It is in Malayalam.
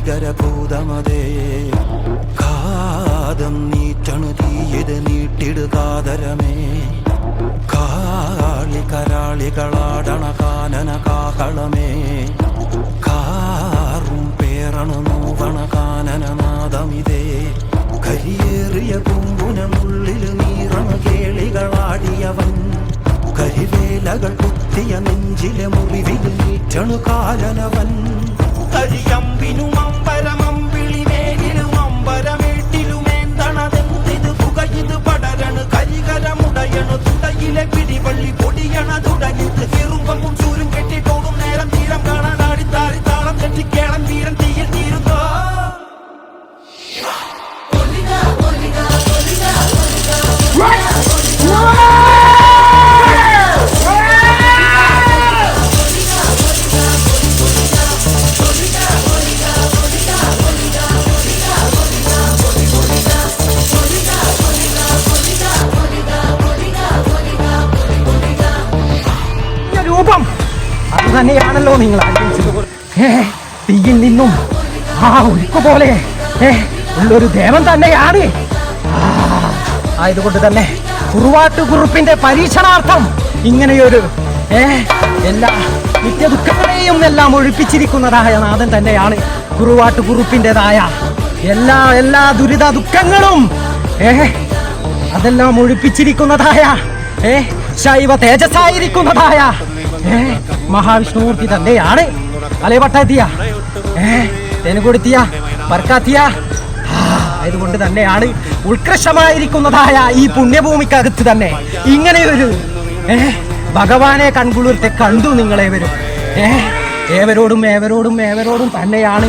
ഭീകരഭൂതമതേ കാതം നീറ്റണു തീയത് നീട്ടിടുകാതരമേ കാളി കരാളികളാടണ കാനന കാകളമേ കാറും പേറണു നോവണ കാനനനാദമിതേ കരിയേറിയ പൂമ്പുനമുള്ളിൽ നീറണ കേളികളാടിയവൻ കരിവേലകൾ കുത്തിയ നെഞ്ചിലെ മുറിവിൽ നീറ്റണു കാലനവൻ കരിയമ്പിനും അമ്പരമമ്പിളിമേലിലും അമ്പരമേട്ടിലുമേന്തണതെന്തിത് പുകയിത് പടരണു കരികരമുടയണു തുടയിലെ പിടിവള്ളി പൊടിയണ തുടങ്ങിത് ചെറുമ്പും ചൂരും കെട്ടിട്ടോടും നേരം തീരം കാണാൻ ആടിത്താരി താളം തെറ്റിക്കേളം വീരൻ തീയിൽ തീരുന്നോ രൂപം അത് തന്നെയാണല്ലോ നിങ്ങൾ തീയിൽ നിന്നും ആ ഉരുക്ക് പോലെ ഉള്ളൊരു ദേവൻ തന്നെയാണ്. ആയതുകൊണ്ട് തന്നെ കുറുവാട്ടുകുറുപ്പിന്റെ പരീക്ഷണാർത്ഥം ഇങ്ങനെയൊരു എല്ലാ നിത്യദുഃഖങ്ങളെയും എല്ലാം ഒഴിപ്പിച്ചിരിക്കുന്നതായ നാഥൻ തന്നെയാണ് കുറുവാട്ടുകുറുപ്പിൻ്റെതായ എല്ലാ ദുരിത ദുഃഖങ്ങളും അതെല്ലാം ഒഴിപ്പിച്ചിരിക്കുന്നതായ ശൈവ തേജസ്സായിരിക്കുന്നതായ മഹാവിഷ്ണുമൂർത്തി തന്നെയാണ്. അലേ പട്ടാത്തിയ തെനുകൊടുത്തിയ വർക്കാത്തിയ ആയതുകൊണ്ട് തന്നെയാണ് ഉത്കൃഷ്ടമായിരിക്കുന്നതായ ഈ പുണ്യഭൂമിക്കകത്ത് തന്നെ ഇങ്ങനെയൊരു ഭഗവാനെ കൺകുളിർത്തെ കണ്ടു നിങ്ങളേവരും. ഏവരോടും തന്നെയാണ്